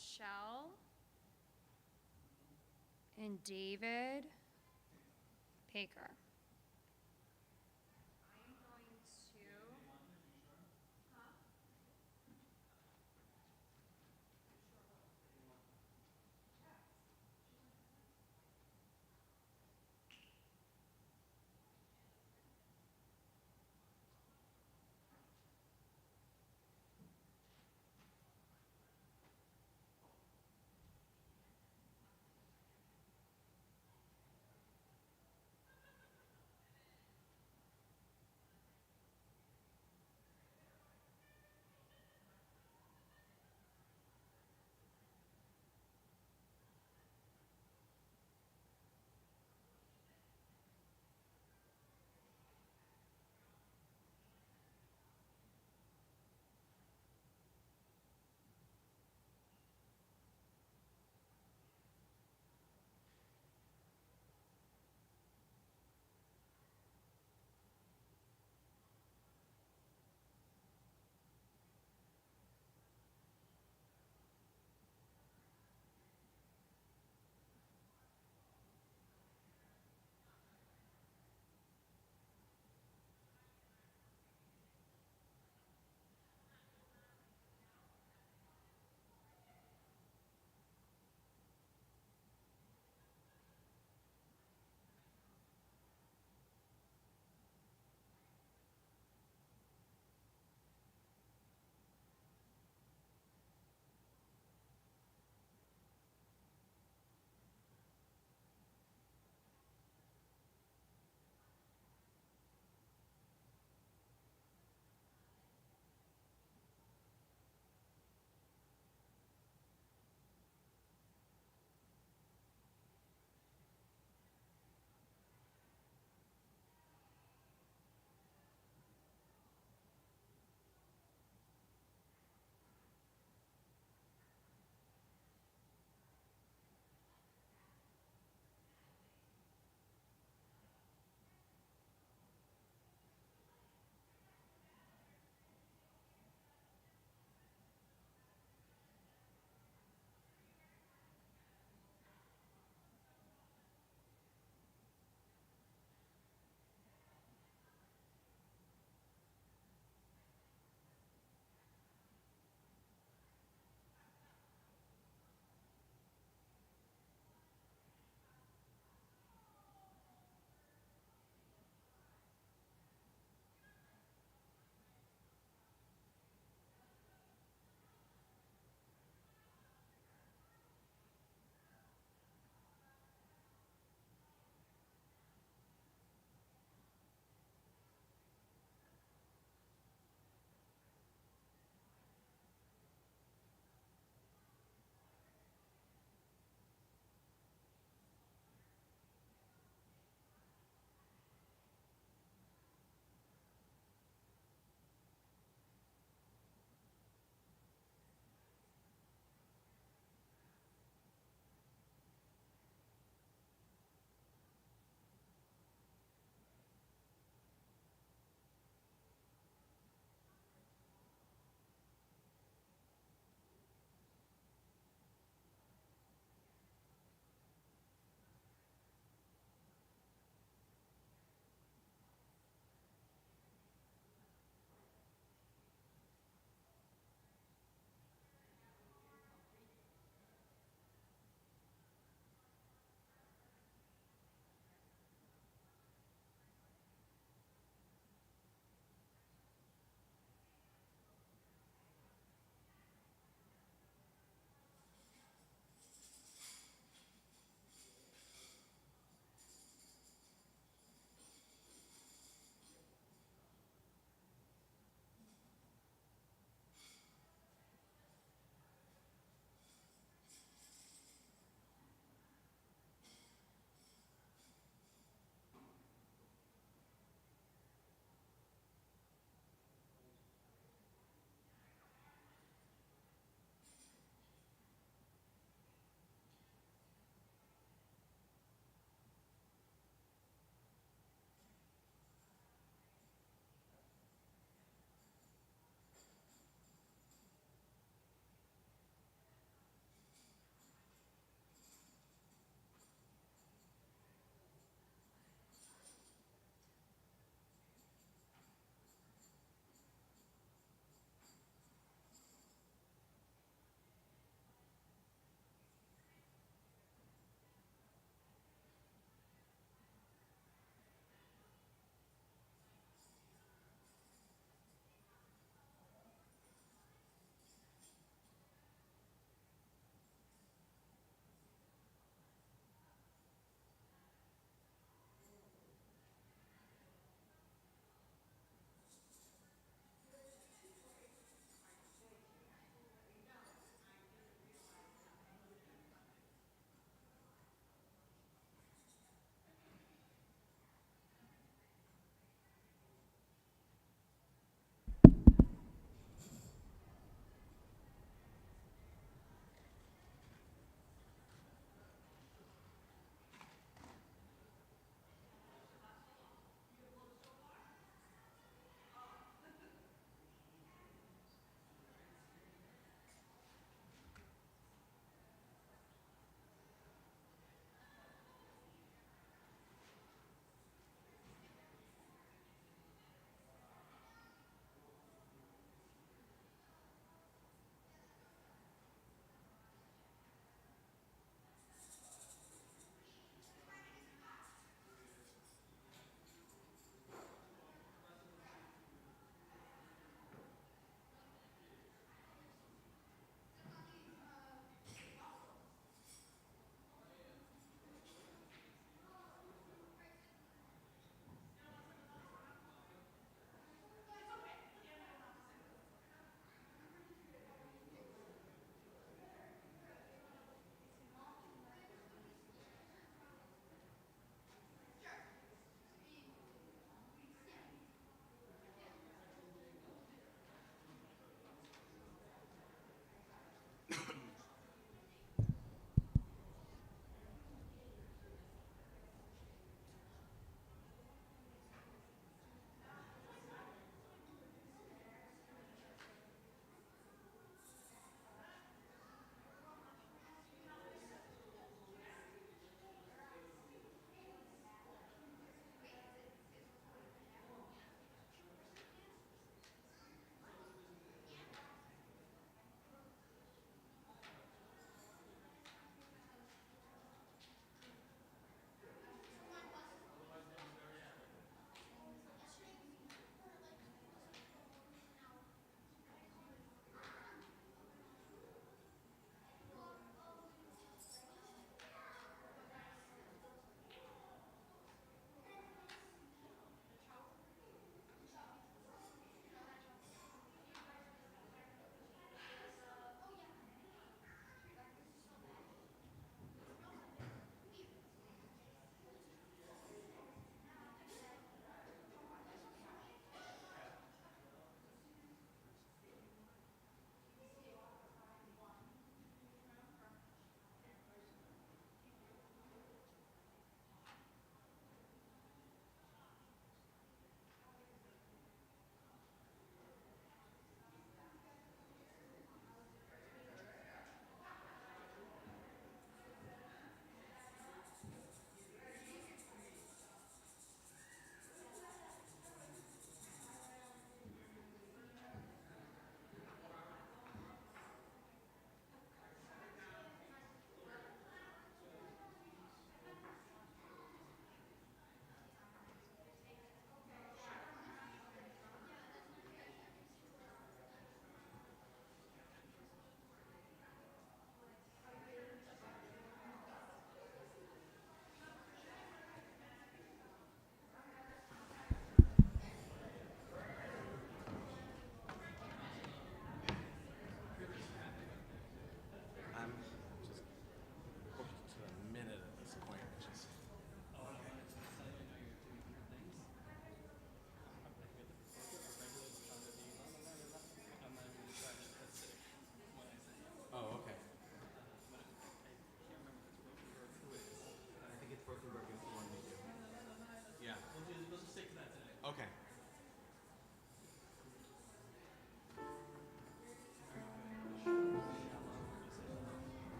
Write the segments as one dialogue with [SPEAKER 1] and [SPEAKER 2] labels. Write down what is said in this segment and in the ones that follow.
[SPEAKER 1] Michelle and David Baker. I am going to. Huh?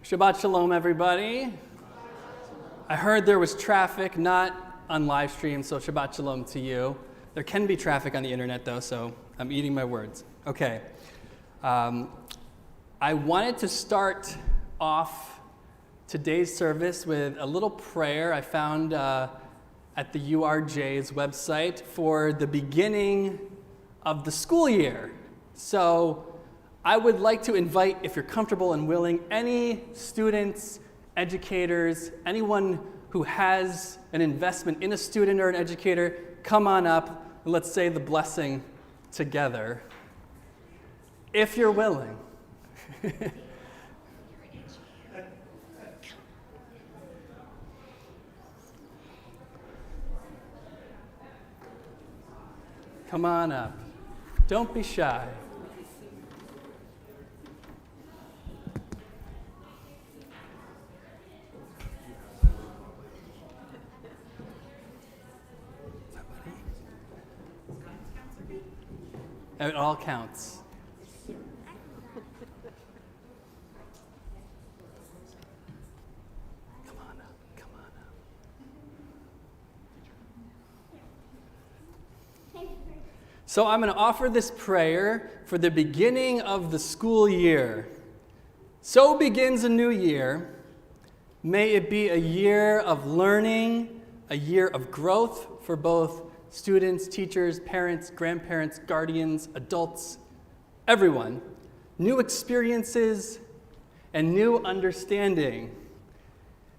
[SPEAKER 2] Shabbat shalom, everybody. I heard there was traffic, not on live stream, so Shabbat shalom to you. There can be traffic on the internet, though, so I'm eating my words. Okay. I wanted to start off today's service with a little prayer I found at the URJ's website for the beginning of the school year. So I would like to invite, if you're comfortable and willing, any students, educators, anyone who has an investment in a student or an educator, come on up and let's say the blessing together, if you're willing. Come on up. Don't be shy. It all counts. Come on up, come on up. So I'm going to offer this prayer for the beginning of the school year. So begins a new year. May it be a year of learning, a year of growth for both students, teachers, parents, grandparents, guardians, adults, everyone. New experiences and new understanding.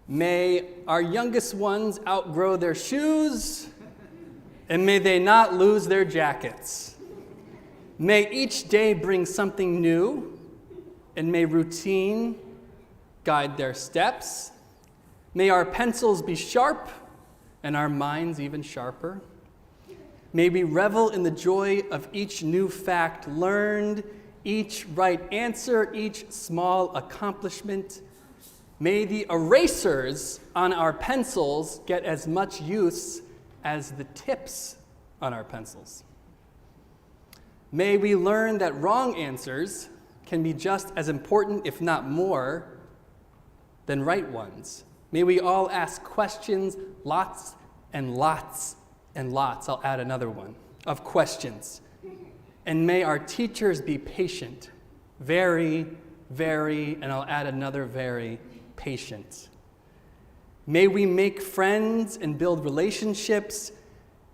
[SPEAKER 2] May our youngest ones outgrow their shoes, and may they not lose their jackets. May each day bring something new, and may routine guide their steps. May our pencils be sharp, and our minds even sharper. May we revel in the joy of each new fact learned, each right answer, each small accomplishment. May the erasers on our pencils get as much use as the tips on our pencils. May we learn that wrong answers can be just as important, if not more, than right ones. May we all ask questions, lots and lots and lots, I'll add another one, of questions. And may our teachers be patient, very, very, and I'll add another very, patient. May we make friends and build relationships.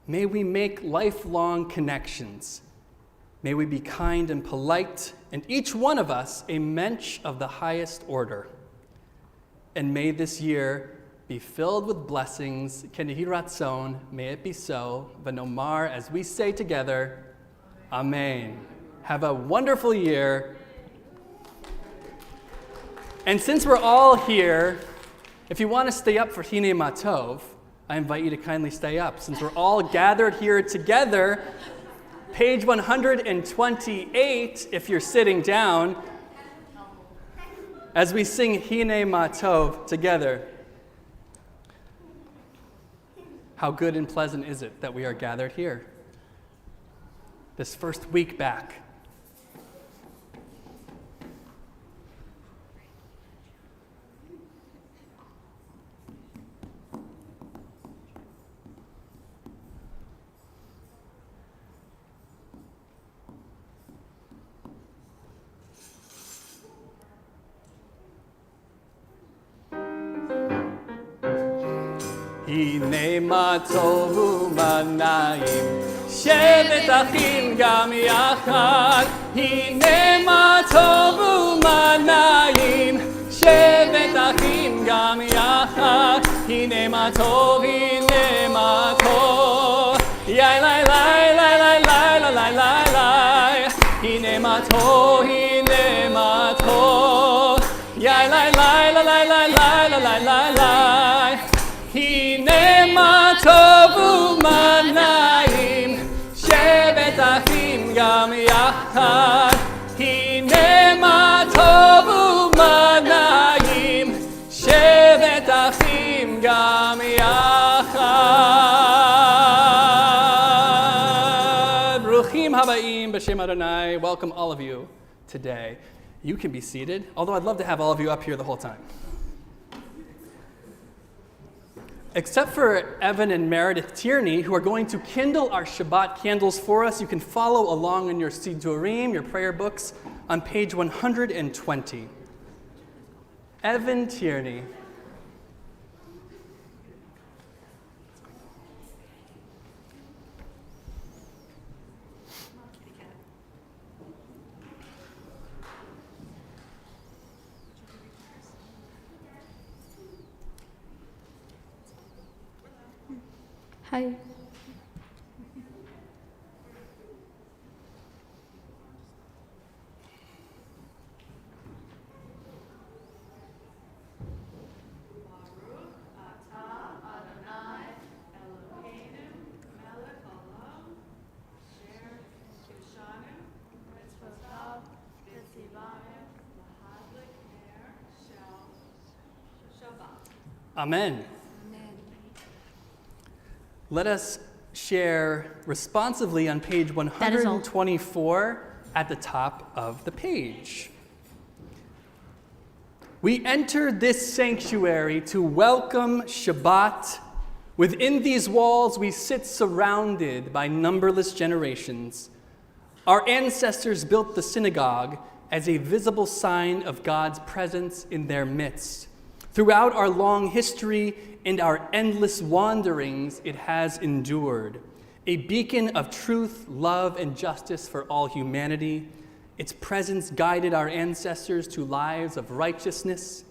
[SPEAKER 2] May we make lifelong connections. May we be kind and polite, and each one of us a mensch of the highest order. And may this year be filled with blessings. Ken yehi ratzon, may it be so. V'nomar, as we say together, Amen. Have a wonderful year. And since we're all here, if you want to stay up for Hine Matov, I invite you to kindly stay up. Since we're all gathered here together, page 128, if you're sitting down, as we sing Hine Matov together. How good and pleasant is it that we are gathered here this first week back. הנה מה טוב ומה נעים, שבת אחים גם יחד. הנה מה טוב ומה נעים, שבת אחים גם יחד. הנה מה טוב, הנה מה טוב, יאי לי לי לי לי לי לי לי לי לי. הנה מה טוב, הנה מה טוב, יאי לי לי לי לי לי לי לי לי לי. הנה מה טוב ומה נעים, שבת אחים גם יחד. הנה מה טוב ומה נעים, שבת אחים גם יחד. ברוכים הבאים בשם אדוני. Welcome all of you today. You can be seated, although I'd love to have all of you up here the whole time. Except for Evan and Meredith Tierney, who are going to kindle our Shabbat candles for us, you can follow along in your Sidurim, your prayer books, on page 120. Evan Tierney.
[SPEAKER 3] Hi.
[SPEAKER 2] Amen. Let us share responsively on page 124 at the top of the page. We enter this sanctuary to welcome Shabbat. Within these walls, we sit surrounded by numberless generations. Our ancestors built the synagogue as a visible sign of God's presence in their midst. Throughout our long history and our endless wanderings, it has endured. A beacon of truth, love, and justice for all humanity. Its presence guided our ancestors to lives of righteousness,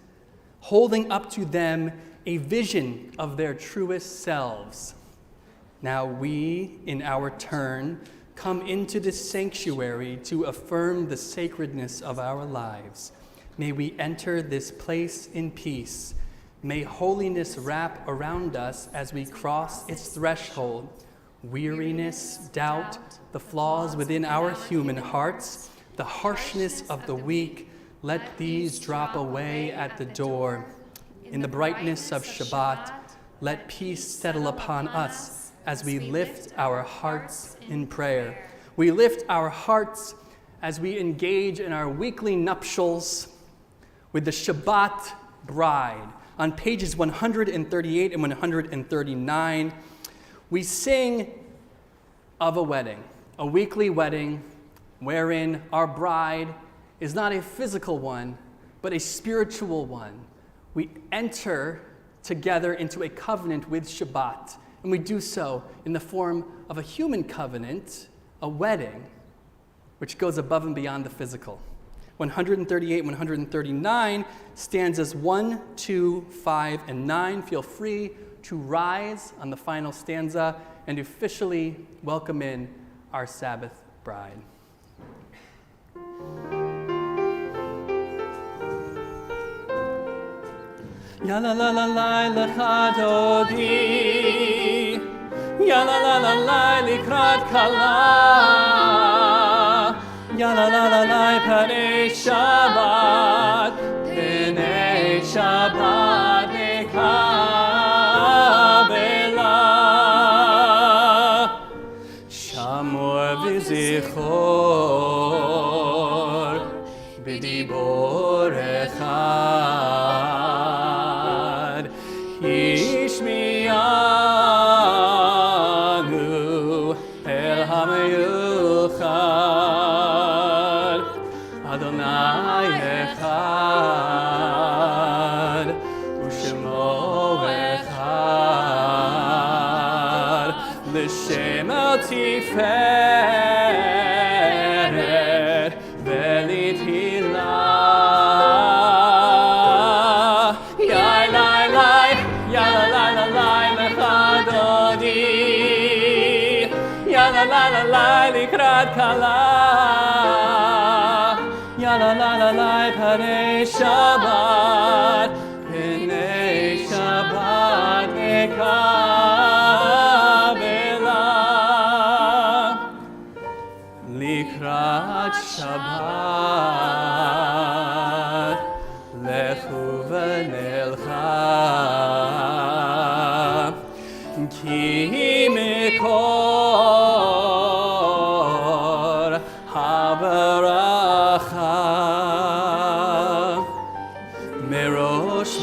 [SPEAKER 2] holding up to them a vision of their truest selves. Now we, in our turn, come into this sanctuary to affirm the sacredness of our lives. May we enter this place in peace. May holiness wrap around us as we cross its threshold. Weariness, doubt, the flaws within our human hearts, the harshness of the weak, let these drop away at the door. In the brightness of Shabbat, let peace settle upon us as we lift our hearts in prayer. We lift our hearts as we engage in our weekly nuptials with the Shabbat bride. On pages 138 and 139, we sing of a wedding, a weekly wedding wherein our bride is not a physical one, but a spiritual one. We enter together into a covenant with Shabbat, and we do so in the form of a human covenant, a wedding, which goes above and beyond the physical. 138 and 139, stanzas 1, 2, 5, and 9. Feel free to rise on the final stanza and officially welcome in our Sabbath bride. Ya la la la la lecha dodi, ya la la la la likrat kala, ya la la la la panei Shabbat, panei Shabbat nekabela, shamor v'zichor b'dibor echad, ishmi'anu el hameyuchad, Adonai echad, u'shemo echad, l'shem el tiferet v'lithilah. Yai lai lai, ya la la la lai lecha dodi, ya la la la lai likrat kala, ya la la la lai panei Shabbat, panei Shabbat nekabela. Likrat Shabbat, lechu v'nelcha, ki mikor habaracha.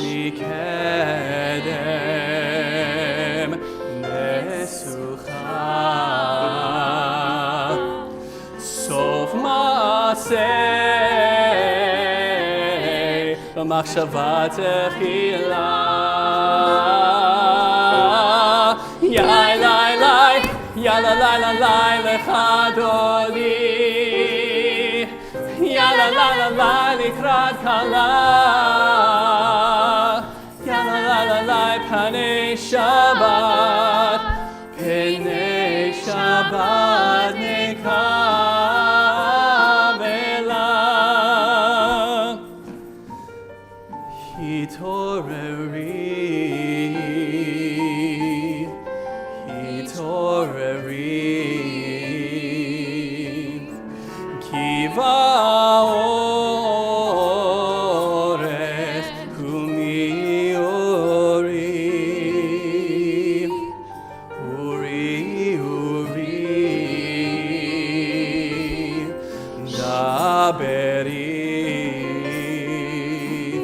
[SPEAKER 2] מקדם נסוכה סוף מעשה במחשבה תחילה יאי לי לי יאללה לילה לי לך דודי יאללה לילה לי לקראת קלה יאללה לילה לי פני שבת נקבלה התעוררי כי באורך קומי אורי אורי דברי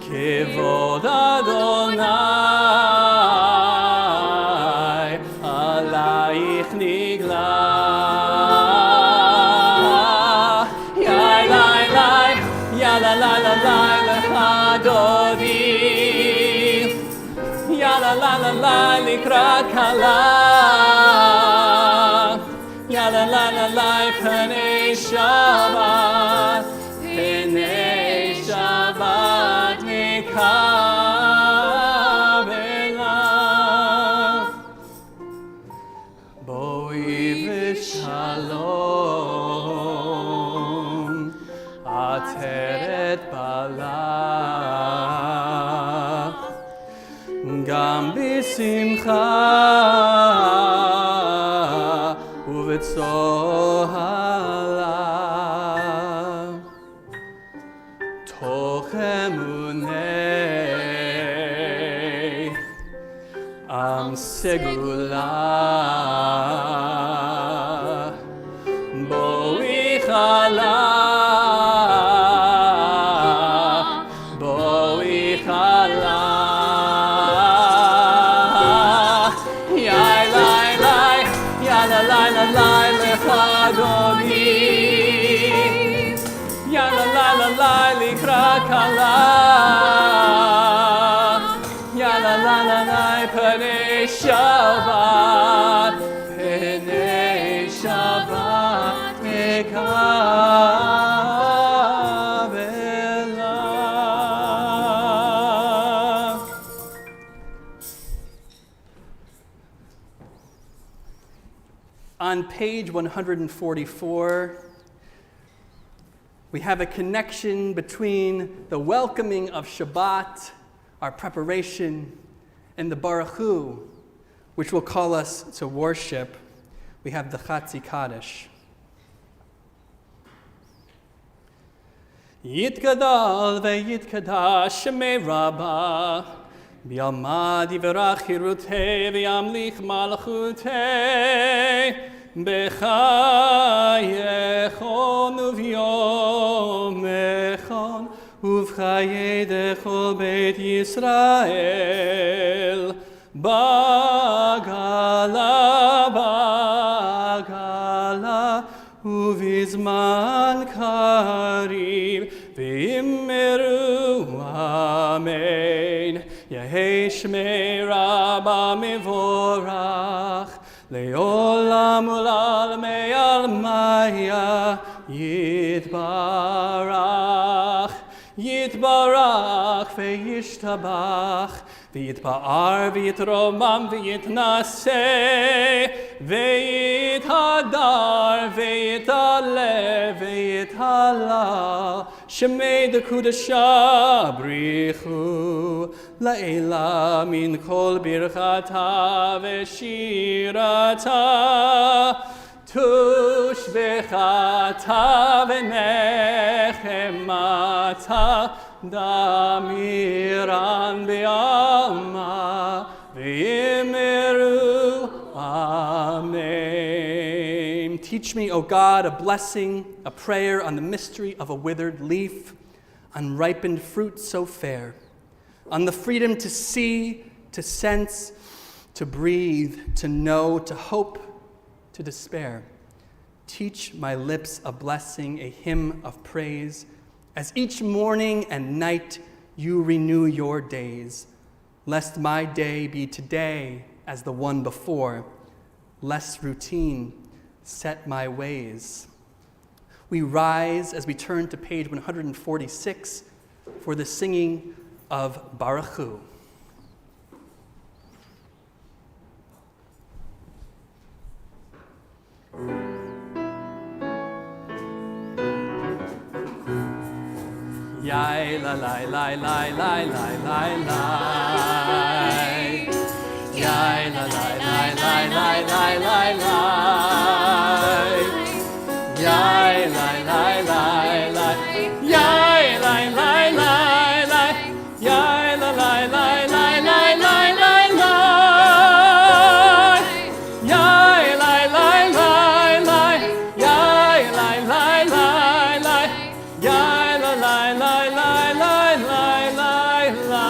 [SPEAKER 2] כבוד אדוני עלייך נגלה יאי לי לי יאללה לילה לי לך דודי יאללה לילה לי לקראת קלה יאללה לילה לי פני שבת נקבלה בואי ושלום עטרת בעלה גם בשמחה ובצוהלה תוך אמוני עם סגולה בואי חלה בואי חלה יאי לי לי יאללה לילה לי לך אדוני יאללה לילה לי לקראת קלה יאללה לילה לי פני שבת נקבלה On page 144, we have a connection between the welcoming of Shabbat, our preparation, and the Baruch Hu, which will call us to worship. We have the Chatzi Kaddish. Yitgadal ve'yitkadash shemei Rabbah B'yalmad yivarach hirutei v'yamlich malchutei b'chayechon uv'yomechon uv'chayei dechol beit Yisrael bagala uvizman karim v'immeru amen Yehei shmei Rabba mevorach le'olam u'lalmei almaya yitbarach yitbarach ve'yishtabach v'yitba'ar v'yitromam v'yitnaseh v'yithadar v'yitalev v'yithalal shemei dekudasha brichu la'ela min kol birchata v'shirata tushbechata v'nechemata damiran be'alma v'yimeru amen. Teach me, O God, a blessing, a prayer on the mystery of a withered leaf, unripened fruit so fair. on the freedom to see, to sense, to breathe, to know, to hope, to despair. Teach my lips a blessing, a hymn of praise, as each morning and night you renew your days, lest my day be today as the one before, less routine, set my ways. We rise as we turn to page 146 for the singing of Baruch Hu. Yai la la la la la la la la. Yai la la la la la la la la. Yai la la la la. Yai la la la la. Yai la la la la la la la la. Yai la la la la. Yai la la la la. Yai la la la la la la la.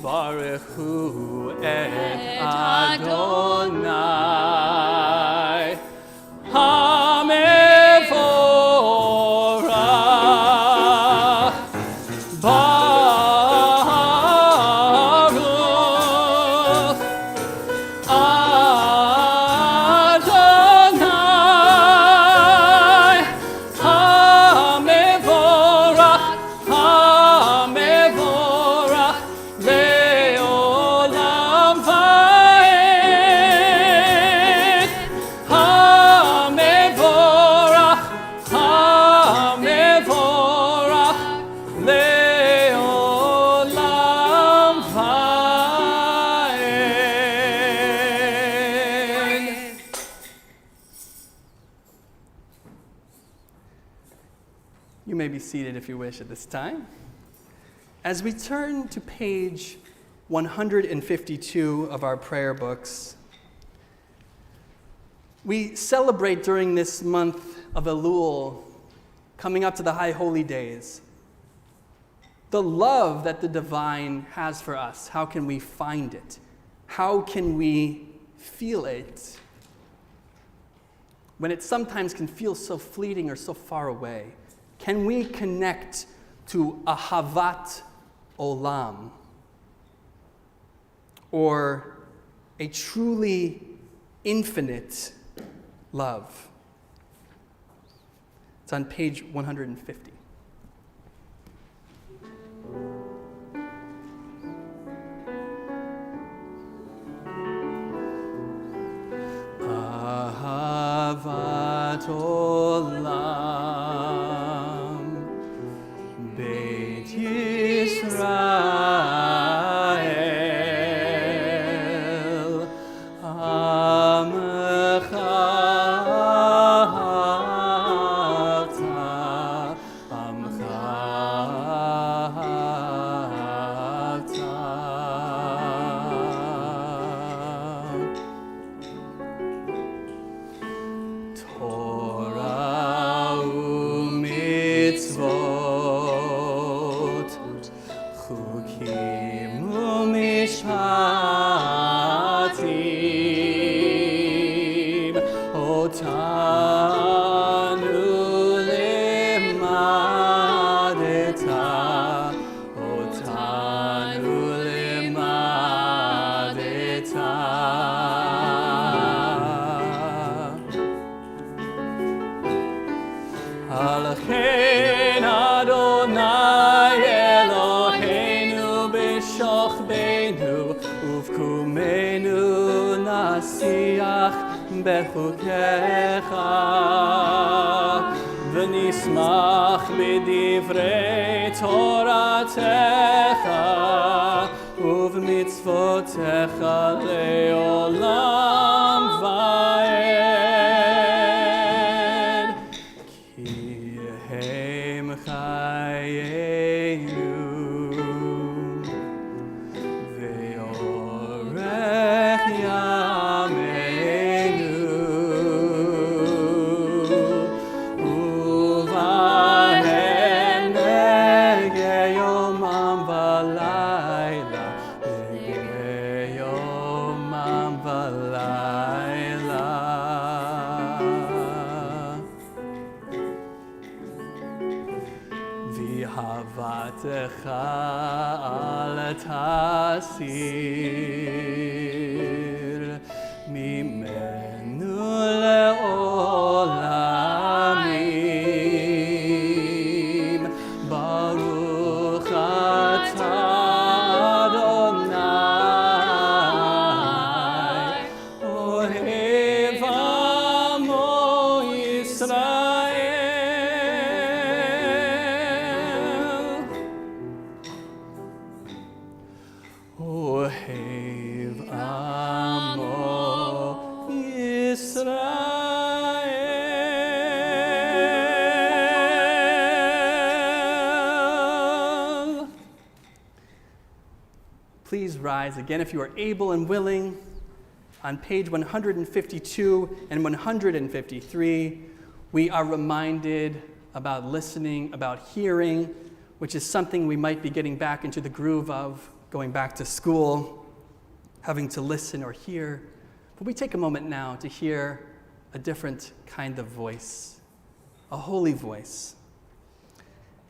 [SPEAKER 2] Baruch Hu et Adonai HaMevorach Baruch Adonai HaMevorach HaMevorach Le'olam va'ed HaMevorach HaMevorach Le'olam va'ed. You may be seated if you wish at this time. As we turn to page 152 of our prayer books, we celebrate during this month of Elul, coming up to the High Holy Days, the love that the divine has for us. How can we find it? How can we feel it when it sometimes can feel so fleeting or so far away? Can we connect to Ahavat Olam, or a truly infinite love? It's on page 150. Ahavat Olam, Beit Yisrael, Amcha ata, Amcha ata. Torah u'mitzvot, chukim u'mishpatim, otanu limadeta, otanu limadeta. Alchein Adonai Eloheinu b'shochbeinu uvkumenu nasiach bechukecha v'nismach b'divrei toratecha uv'mitzvotecha le'olam va'ed. Ki hem chayenu ve'orech yameinu uvahem negei yomam v'layla, nigeh yomam v'layla. V'havatecha al tasir, mimenu le'olamim. Baruch atah Adonai, ohev amo Yisrael. Ohev amo Yisrael. Please rise again if you are able and willing. On page 152 and 153, we are reminded about listening, about hearing, which is something we might be getting back into the groove of, going back to school, having to listen or hear. But we take a moment now to hear a different kind of voice, a holy voice,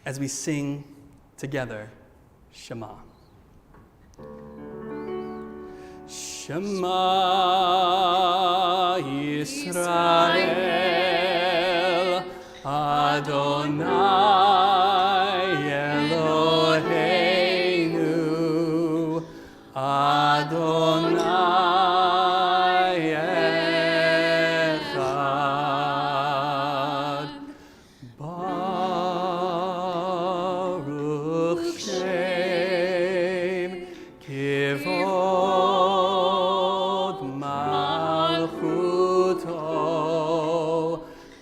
[SPEAKER 2] as we sing together, Shema. Shema Yisrael, Adonai Eloheinu, Adonai Echad. Baruch Shem Kivod Malchuto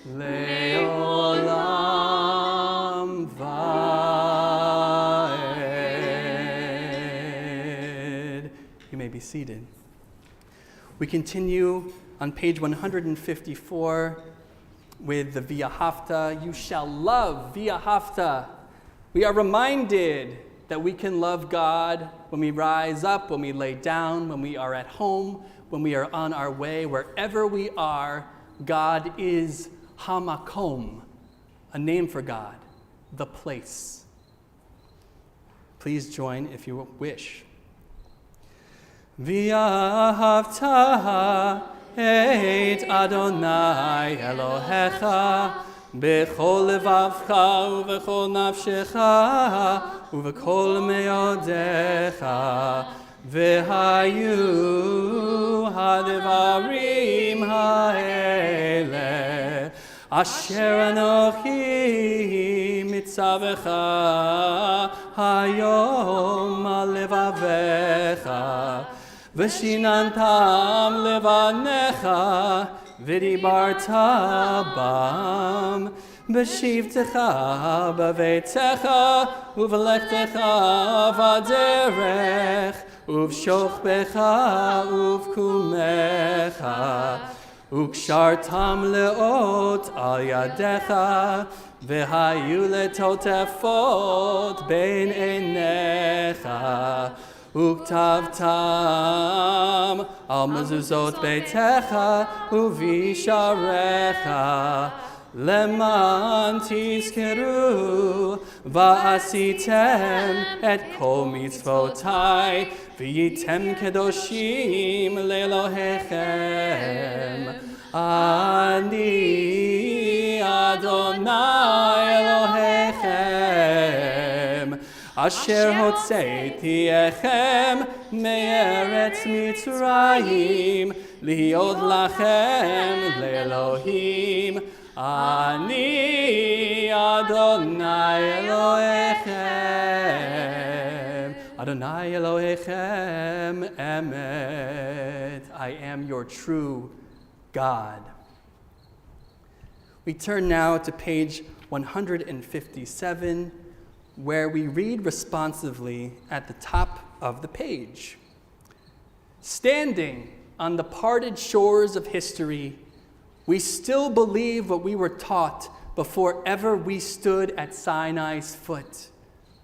[SPEAKER 2] Leolam Vaed. You may be seated. We continue on page 154 with the V'ahavta. You shall love V'ahavta. We are reminded that we can love God when we rise up, when we lay down, when we are at home, when we are on our way, wherever we are. God is Hamakom, a name for God, the place. Please join if you wish. V'ahavta et Adonai Elohecha b'chol levavcha u'v'chol nafshecha u'v'chol meodecha v'hayu hadevarim ha'ele asher anochi mitzavecha hayom al levavecha v'shinantam levanecha v'dibarta bam b'shivtecha b'veitecha u'v'lechtecha v'aderech u'v'shochbecha u'v'kumecha u'kshartam leot al yadecha v'hayu letotefot bein einecha Uktavtam al mezuzot beitecha uvisharecha leman tizkeru va'asitem et kol mitzvotai v'yitem kedoshim le'elohechem ani Adonai Elohechem Asher hotzeiti echem me'eretz Mitzrayim liot lachem le'Elohim ani Adonai Elohechem Adonai Elohechem emet. I am your true God. We turn now to page 157, where we read responsively at the top of the page. Standing on the parted shores of history, we still believe what we were taught before ever we stood at Sinai's foot.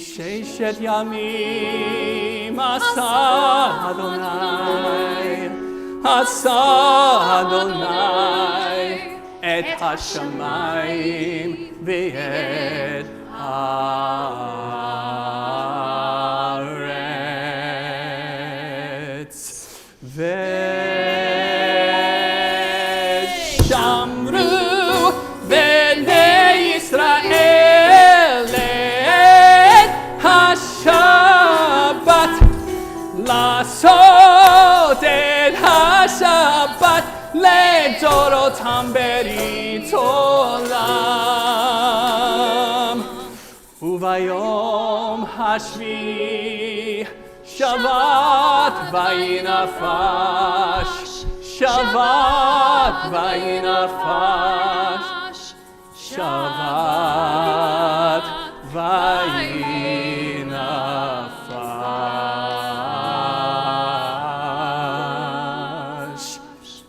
[SPEAKER 2] Sheshet Yamim Asa Adonai Et Hashamayim V'et Haaretz V'shamru B'nei Yisrael Et HaShabbat Lasot Et HaShabbat לדורותם ברית עולם וביום השביעי שבת וינפש שבת וינפש שבת וינפש.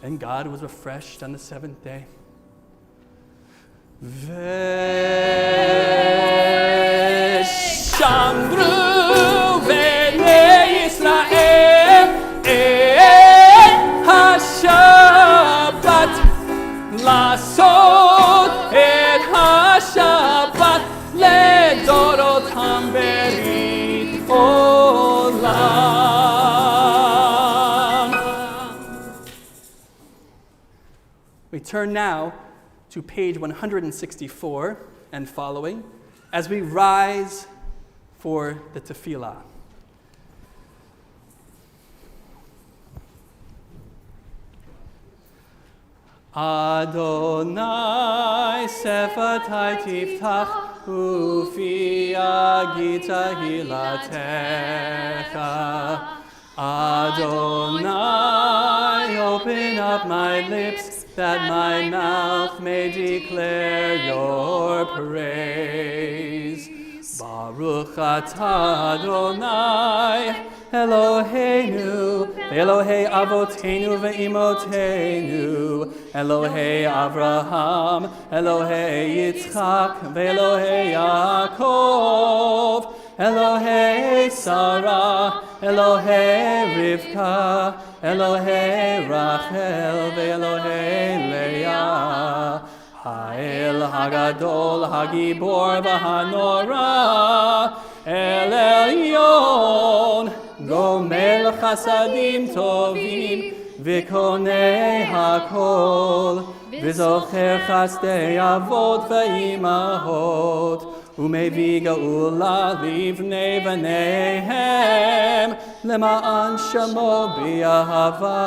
[SPEAKER 2] And God was refreshed on the seventh day. Veshamru b'nei Yisrael et HaShabbat lasot et HaShabbat ledorotam berit olam. We turn now to page 164 and following as we rise for the tefillah. Adonai sefatai tiftach ufi agita hilatecha. Adonai, open up my lips that my mouth may declare your praise. Baruch atah Adonai, Eloheinu, Elohei Avotenu ve'imotenu, Elohei Avraham, Elohei Yitzchak, ve'Elohei Yaakov, Elohei Sarah, Elohei Rivka, Elohei Rachel, ve'Elohei Leah. Ha'el Hagadol Hagibor v'Hanora, El Elyon, Gomel Chasadim Tovim, V'konei Hakol, V'zocher Chasdei Avot v'Imahot, Umevi Geula Livnei V'neihem, Lema'an Shamo B'Yahava.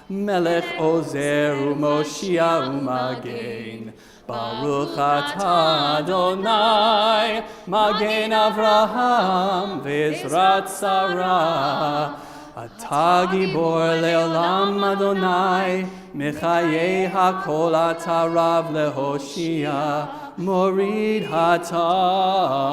[SPEAKER 2] Melech Ozer u'Moshia u'Magen, Baruch atah Adonai, Magen Avraham v'Ezrat Sarah. Atah Gibor le'olam Adonai, Mechayei hakol atah Rav lehoshia, Morid hatal,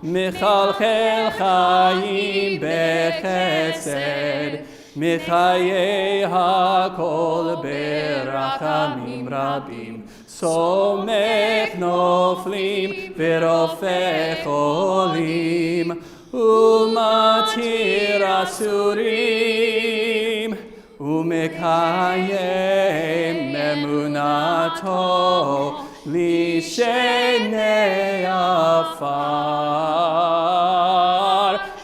[SPEAKER 2] Mechalchel chayim bechesed, Michayei hakol berachamim rabim, somech noflim v'rofeh cholim, umatir asurim, umekayem emunato lishenei afar.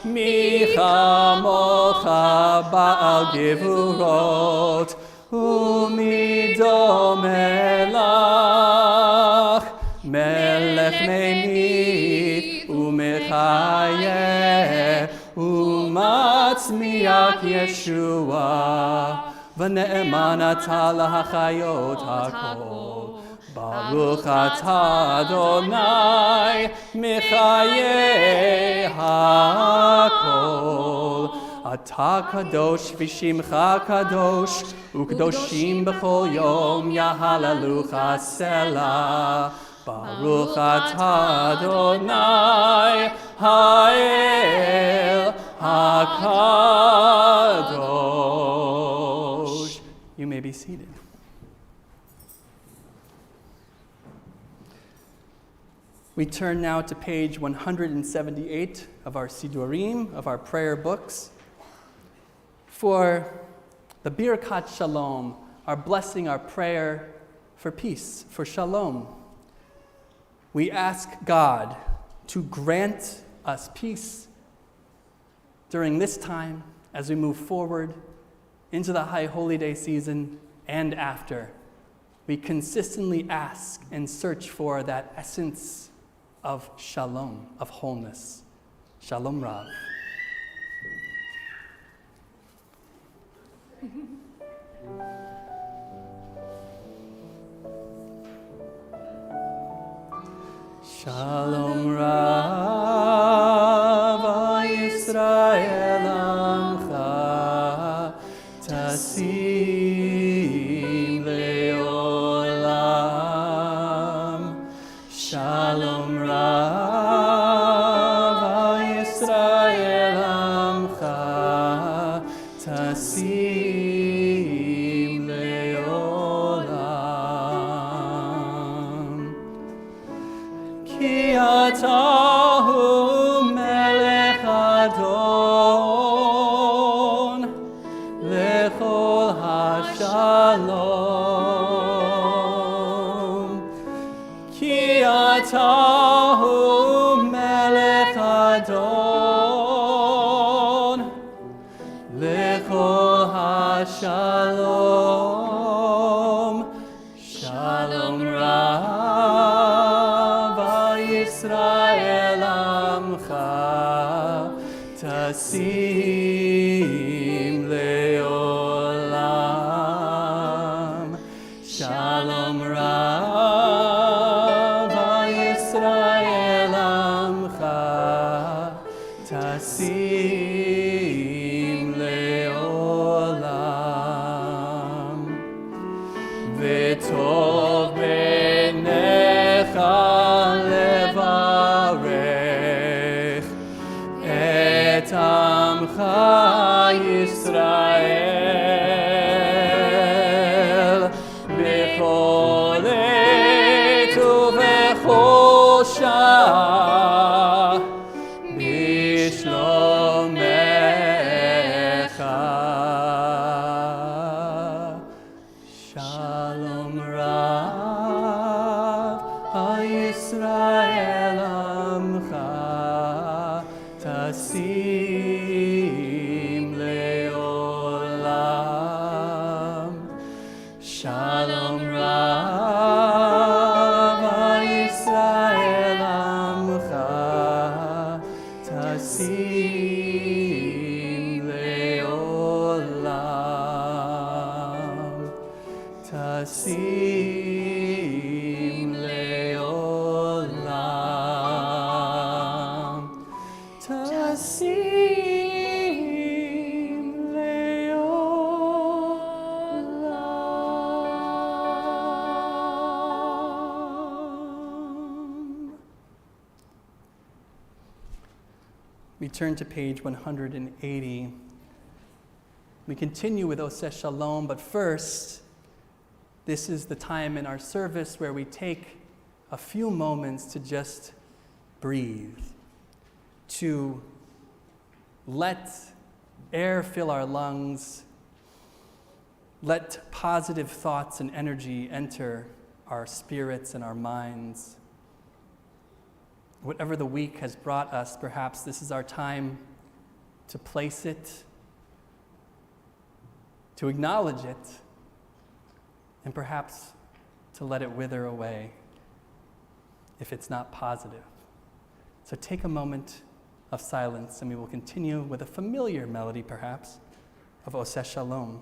[SPEAKER 2] Michamocha Baal Gevurot Umidom Melach Melech Meimit Umechayeh Umatzmiach Yeshua V'ne'eman atah lahachayot hakol. Baruch atah Adonai Mechayeh hakol. Atah kadosh v'shimcha kadosh, u'kadoshim b'chol yom yahalalucha selah. Baruch atah Adonai ha'el hakadosh. You may be seated. We turn now to page 178 of our Sidurim, of our prayer books, for the Birkat Shalom, our blessing, our prayer for peace, for shalom. We ask God to grant us peace during this time as we move forward into the High Holy Day season and after. We consistently ask and search for that essence of shalom, of wholeness. Shalom Rav. Shalom Rav Yisrael Amcha Tasim Leolam. Shalom Rav Yisrael Amcha Tasim Leolam. Ki atahu melech adon lechol hashalom. Ki atahu melech adon lechol hashalom. Shalom Rav Yisrael Amcha Tasim Leolam. Shalom Rav Yisrael Amcha Tasim Leolam. V'tov b'necha levarech et amcha Yisrael b'chol עת ובכל שעה בשלומך. Shalom Rav Yisrael Amcha Tasim Leolam. Shalom Rav Yisrael Amcha Tasim Leolam. Tasim Leolam. Tasim Leolam. We turn to page 180. We continue with Oseh Shalom, but first, this is the time in our service where we take a few moments to just breathe, to let air fill our lungs, let positive thoughts and energy enter our spirits and our minds. Whatever the week has brought us, perhaps this is our time to place it, to acknowledge it, and perhaps to let it wither away if it's not positive. So take a moment of silence, and we will continue with a familiar melody, perhaps, of Oseh Shalom.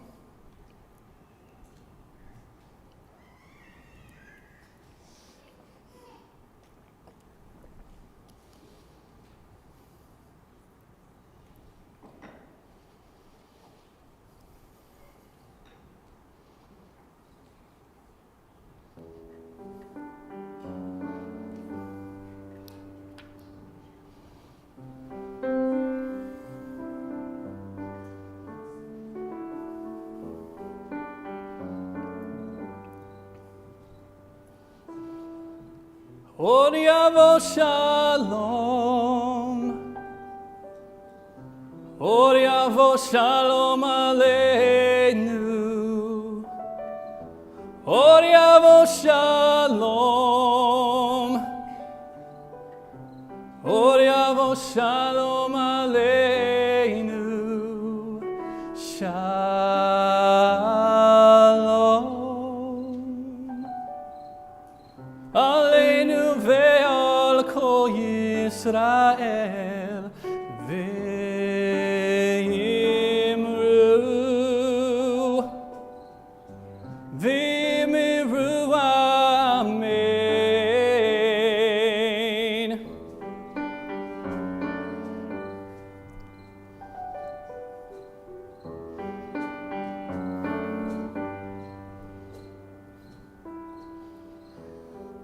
[SPEAKER 2] Od yavo shalom. Od yavo shalom aleinu. Od yavo shalom. Od yavo shalom aleinu. Shalom. Aleinu ve'al kol Yisrael ve'imru amen.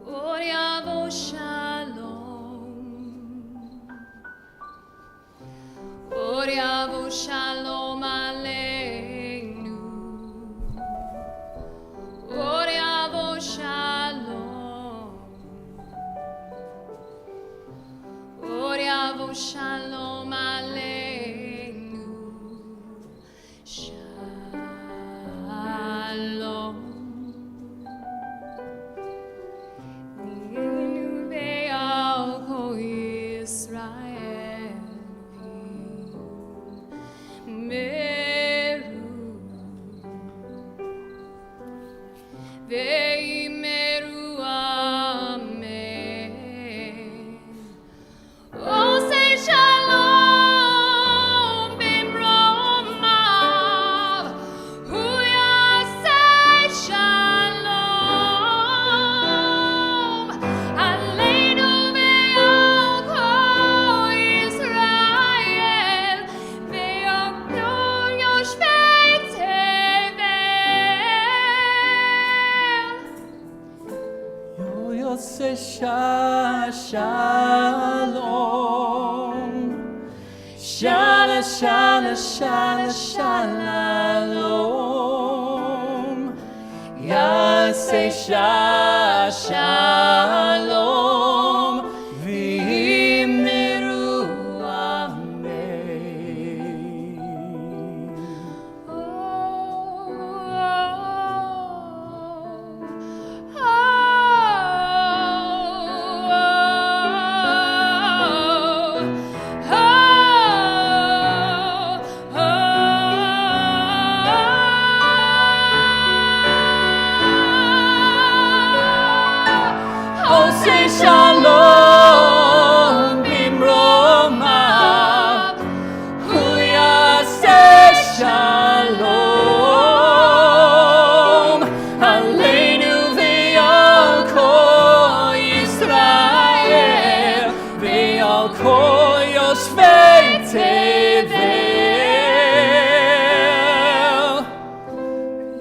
[SPEAKER 1] Od yavo shalom. Od yavo shalom aleinu. Od yavo shalom. Od yavo shalom aleinu. Shalom. Aleinu ve'al kol Yisrael ve'imeru amen. Oh, say shalom bimromav. Huya say shalom. Aleinu ve'al kol Yisrael ve'al kol yoshvei tevel.
[SPEAKER 2] Yo say shalom. Shala, shala, shala, shalom. Ya say shalom. V'imiru amen. Oh, say shalom bimromav. Huya say shalom. Aleinu ve'al kol Yisrael ve'al kol yoshvei tevel.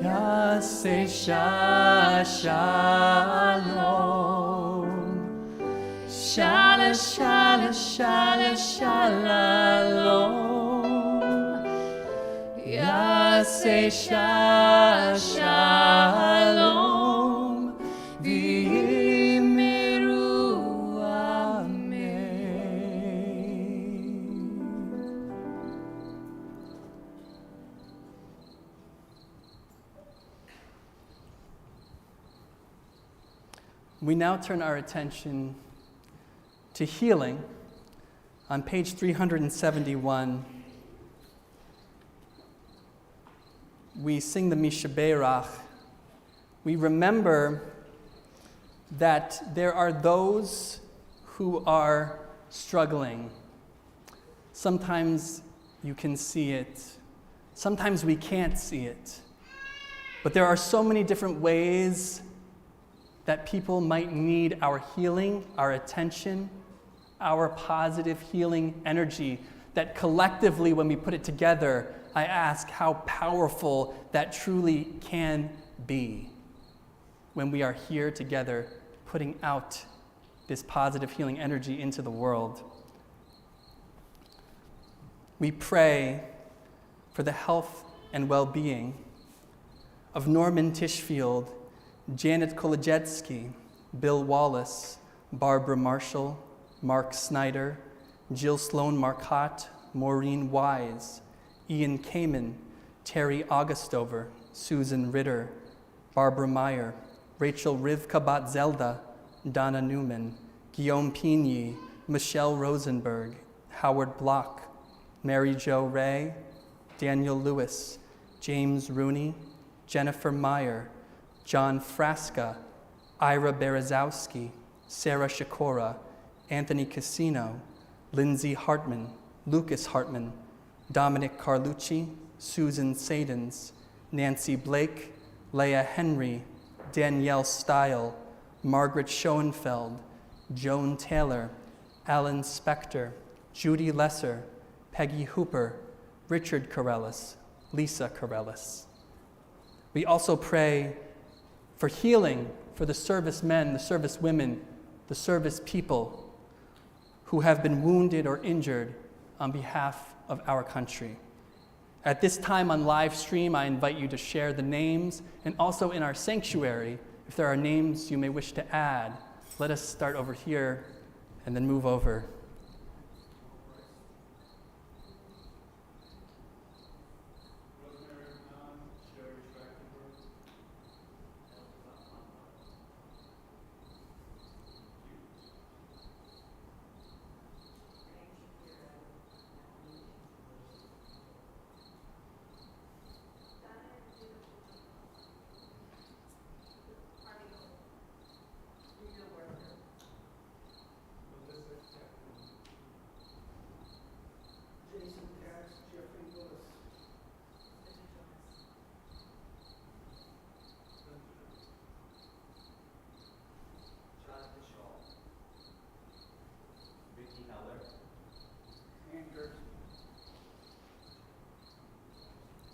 [SPEAKER 2] Yaseh shalom. Shala, shala, shala, shalom. Yaseh shalom. V'imiru amen. We now turn our attention to healing. On page 371, we sing the Mishaberach. We remember that there are those who are struggling. Sometimes you can see it. Sometimes we can't see it. But there are so many different ways that people might need our healing, our attention, our positive healing energy, that collectively, when we put it together, I ask how powerful that truly can be when we are here together, putting out this positive healing energy into the world. We pray for the health and well-being of Norman Tishfield, Janet Kolajetsky, Bill Wallace, Barbara Marshall, Mark Snyder, Jill Sloan Marcotte, Maureen Wise, Ian Kamen, Terry Augustover, Susan Ritter, Barbara Meyer, Rachel Rivka Bat-Zelda, Donna Newman, Guillaume Pigny, Michelle Rosenberg, Howard Block, Mary Jo Ray, Daniel Lewis, James Rooney, Jennifer Meyer, John Frasca, Ira Berezowski, Sarah Shakora, Anthony Casino, Lindsay Hartman, Lucas Hartman, Dominic Carlucci, Susan Sadens, Nancy Blake, Leah Henry, Danielle Stile, Margaret Schoenfeld, Joan Taylor, Alan Spector, Judy Lesser, Peggy Hooper, Richard Corellis, Lisa Corellis. We also pray for healing for the servicemen, the servicewomen, the service people who have been wounded or injured on behalf of our country. At this time on live stream, I invite you to share the names, and also in our sanctuary, if there are names you may wish to add, let us start over here and then move over.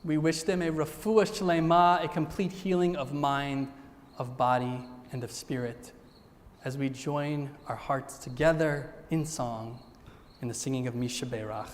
[SPEAKER 2] We wish them a refuah shlema, a complete healing of mind, of body, and of spirit, as we join our hearts together in song in the singing of Misha Berach.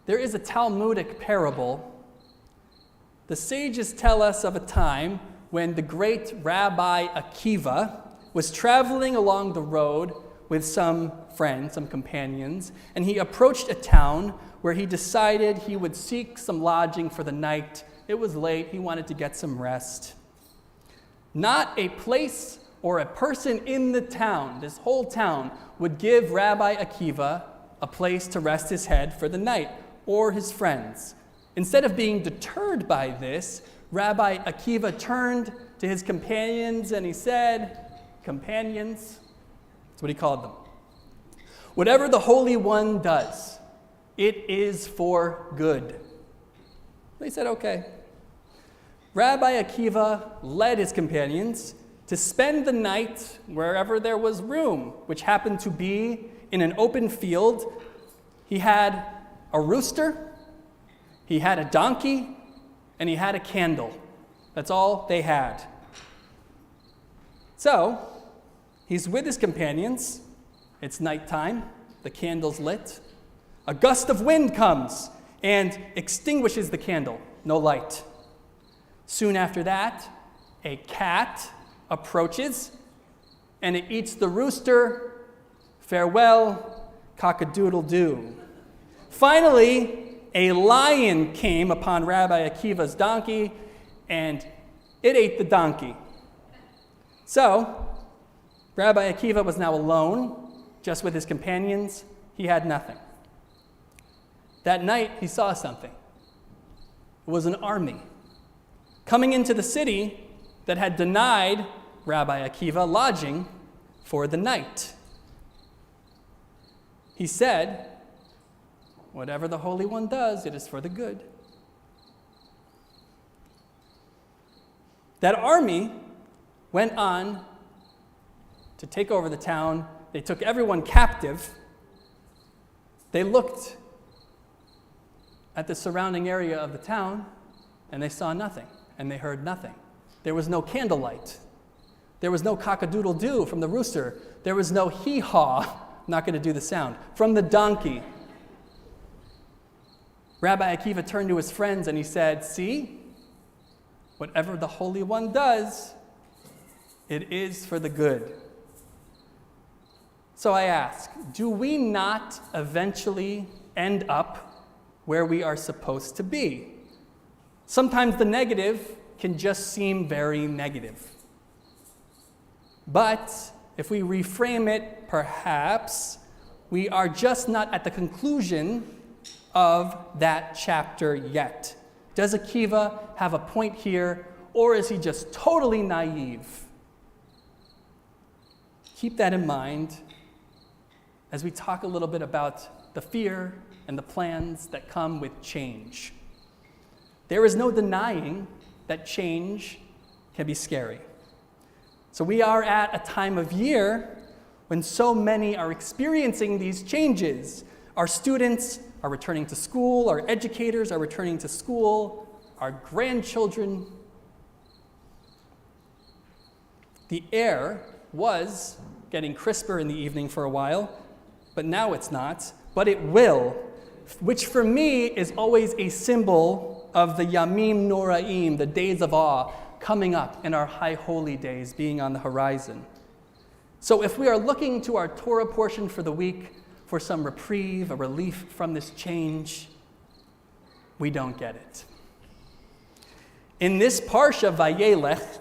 [SPEAKER 2] There is a Talmudic parable. The sages tell us of a time when the great Rabbi Akiva was traveling along the road with some friends, some companions, and he approached a town where he decided he would seek some lodging for the night. It was late, he wanted to get some rest. Not a place or a person in the town, this whole town, would give Rabbi Akiva a place to rest his head for the night, or his friends. Instead of being deterred by this, Rabbi Akiva turned to his companions and he said, companions, that's what he called them. Whatever the Holy One does, it is for good. They said, okay. Rabbi Akiva led his companions to spend the night wherever there was room, which happened to be in an open field. He had a rooster, he had a donkey, and he had a candle. That's all they had. So, he's with his companions. It's nighttime. The candle's lit. A gust of wind comes and extinguishes the candle. No light. Soon after that, a cat approaches and it eats the rooster. Farewell, cock-a-doodle-doo. Finally, a lion came upon Rabbi Akiva's donkey and it ate the donkey. So, Rabbi Akiva was now alone, just with his companions. He had nothing. That night, he saw something. It was an army coming into the city that had denied Rabbi Akiva lodging for the night. He said, whatever the Holy One does, it is for the good. That army went on to take over the town. They took everyone captive. They looked at the surrounding area of the town, and they saw nothing, and they heard nothing. There was no candlelight. There was no cock-a-doodle-doo from the rooster. There was no hee-haw, not going to do the sound, from the donkey. Rabbi Akiva turned to his friends and he said, see, whatever the Holy One does, it is for the good. So I ask, do we not eventually end up where we are supposed to be? Sometimes the negative can just seem very negative. But if we reframe it, perhaps we are just not at the conclusion of that chapter yet. Does Akiva have a point here, or is he just totally naive? Keep that in mind as we talk a little bit about the fear and the plans that come with change. There is no denying that change can be scary. So we are at a time of year when so many are experiencing these changes. Our students are returning to school, our educators are returning to school, our grandchildren. The air was getting crisper in the evening for a while, but now it's not, but it will, which for me is always a symbol of the Yamim Noraim, the days of awe, coming up and our high holy days being on the horizon. So if we are looking to our Torah portion for the week for some reprieve, a relief from this change, we don't get it. In this parsha, Vayelech,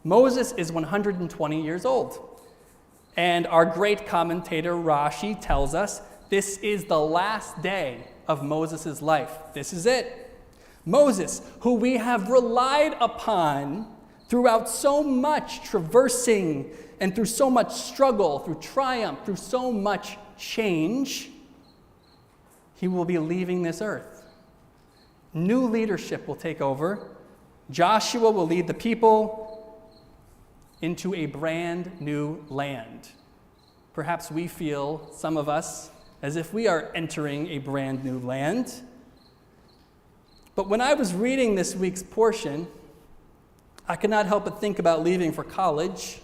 [SPEAKER 2] Moses is 120 years old. And our great commentator Rashi tells us this is the last day of Moses' life. This is it. Moses, who we have relied upon throughout so much traversing and through so much struggle, through triumph, through so much change, he will be leaving this earth. New leadership will take over. Joshua will lead the people into a brand new land. Perhaps we feel, some of us, as if we are entering a brand new land. But when I was reading this week's portion, I could not help but think about leaving for college.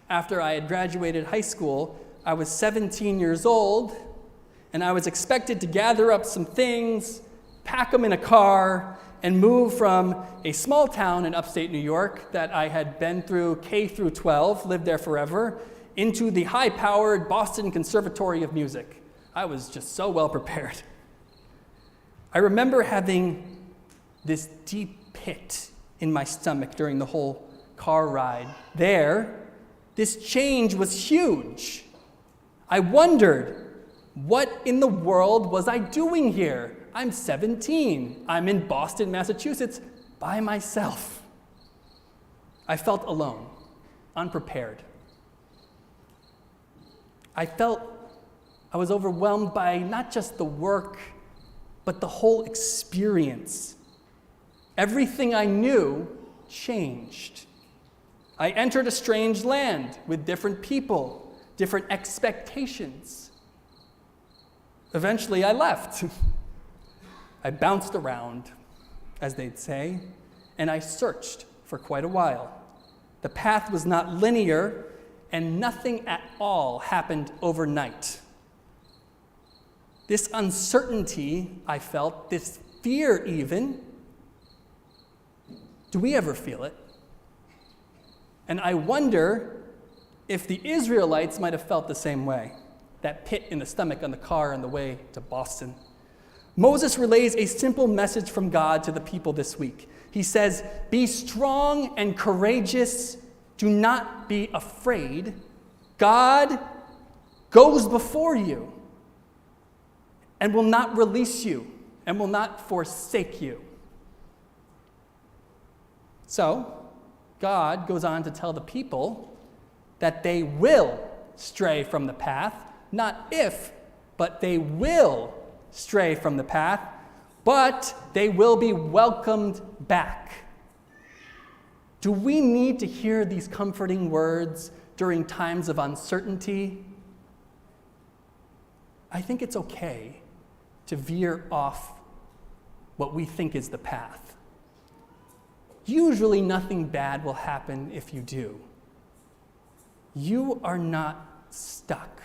[SPEAKER 2] After I had graduated high school, I was 17 years old, and I was expected to gather up some things, pack them in a car, and move from a small town in upstate New York that I had been through K through 12, lived there forever, into the high-powered Boston Conservatory of Music. I was just so well prepared. I remember having this deep pit in my stomach during the whole car ride there, this change was huge. I wondered, what in the world was I doing here? I'm 17. I'm in Boston, Massachusetts, by myself. I felt alone, unprepared. I felt I was overwhelmed by not just the work, but the whole experience. Everything I knew changed. I entered a strange land with different people, different expectations. Eventually, I left. I bounced around, as they'd say, and I searched for quite a while. The path was not linear, and nothing at all happened overnight. This uncertainty I felt, this fear even, do we ever feel it? And I wonder if the Israelites might have felt the same way, that pit in the stomach on the car on the way to Boston. Moses relays a simple message from God to the people this week. He says, "Be strong and courageous. Do not be afraid. God goes before you and will not release you and will not forsake you." So, God goes on to tell the people that they will stray from the path, not if, but they will stray from the path, but they will be welcomed back. Do we need to hear these comforting words during times of uncertainty? I think it's okay to veer off what we think is the path. Usually nothing bad will happen if you do. You are not stuck.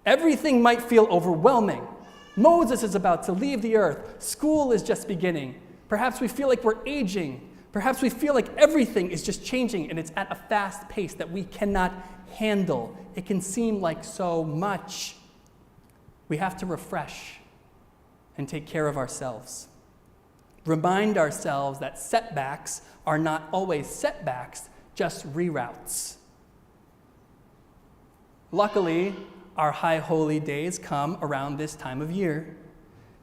[SPEAKER 2] Everything might feel overwhelming. Moses is about to leave the earth. School is just beginning. Perhaps we feel like we're aging. Perhaps we feel like everything is just changing and it's at a fast pace that we cannot handle. It can seem like so much. We have to refresh and take care of ourselves. Remind ourselves that setbacks are not always setbacks, just reroutes. Luckily, our high holy days come around this time of year.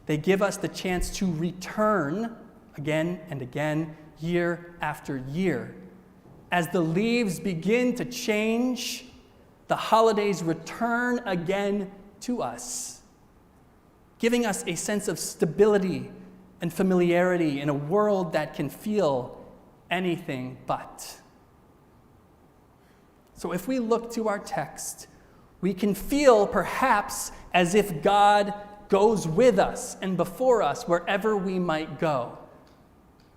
[SPEAKER 2] They give us the chance to return again and again, year after year. As the leaves begin to change, the holidays return again to us, giving us a sense of stability and familiarity in a world that can feel anything but. So if we look to our text, we can feel perhaps as if God goes with us and before us wherever we might go.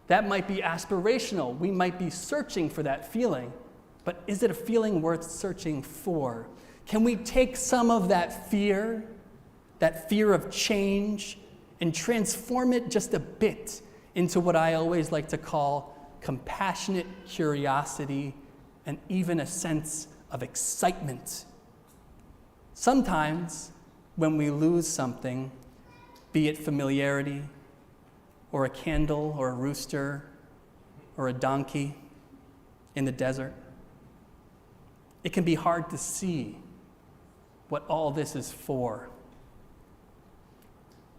[SPEAKER 2] That might be aspirational. We might be searching for that feeling. But is it a feeling worth searching for? Can we take some of that fear of change, and transform it just a bit into what I always like to call compassionate curiosity and even a sense of excitement? Sometimes when we lose something, be it familiarity, or a candle, or a rooster, or a donkey in the desert, it can be hard to see what all this is for.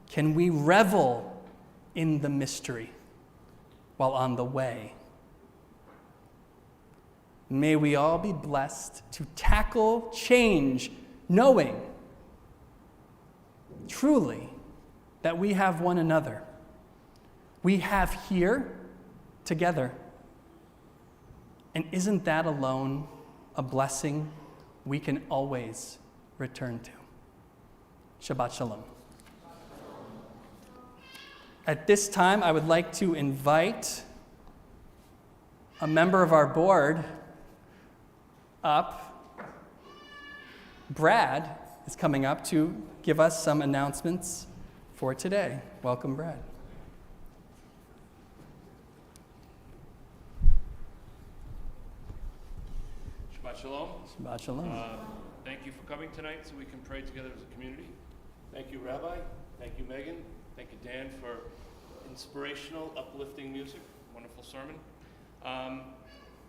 [SPEAKER 2] Can we revel in the mystery while on the way? May we all be blessed to tackle change, knowing truly that we have one another. We have here together. And isn't that alone a blessing we can always return to? Shabbat Shalom. At this time, I would like to invite a member of our board up. Brad is coming up to give us some announcements for today. Welcome, Brad.
[SPEAKER 4] Shabbat Shalom.
[SPEAKER 2] Shabbat Shalom.
[SPEAKER 4] Thank you for coming tonight so we can pray together as a community. Thank you, Rabbi. Thank you, Megan. Thank you, Dan, for inspirational, uplifting music. Wonderful sermon.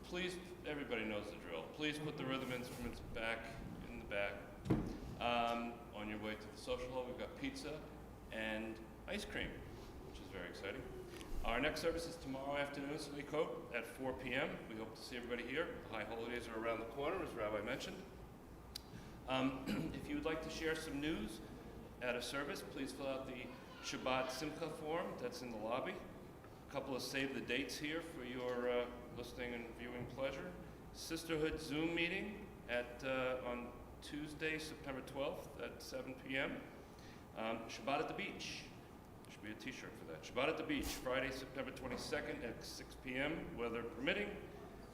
[SPEAKER 4] Please, everybody knows the drill. Please put the rhythm instruments back in the back. On your way to the social hall, we've got pizza and ice cream, which is very exciting. Our next service is tomorrow afternoon, Slichot, at 4 p.m. We hope to see everybody here. The high holidays are around the corner, as Rabbi mentioned. If you would like to share some news at a service, please fill out the Shabbat Simcha form that's in the lobby. A couple of save the dates here for your listening and viewing pleasure. Sisterhood Zoom meeting on Tuesday, September 12th at 7 p.m. Shabbat at the beach. There should be a t-shirt for that. Shabbat at the beach, Friday, September 22nd at 6 p.m., weather permitting.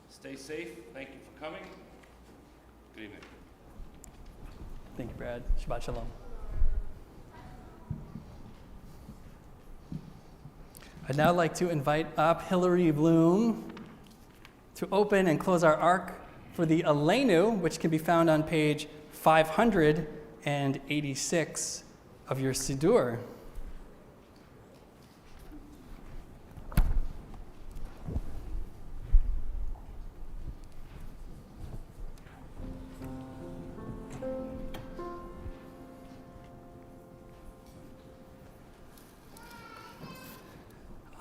[SPEAKER 4] Stay safe. Thank you for coming. Good evening.
[SPEAKER 2] Thank you, Brad. Shabbat Shalom. I'd now like to invite up Hillary Bloom to open and close our ark for the Aleinu, which can be found on page 586 of your Siddur.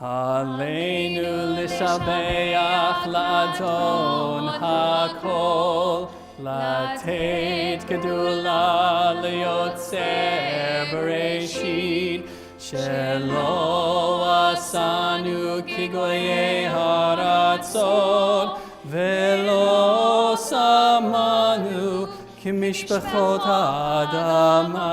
[SPEAKER 2] Aleinu lishabeach la'adon hakol, latet gedula liyotzer bereshit, shelo asanu kigoyei haratzot, velo samanu kimishpachot ha'adama.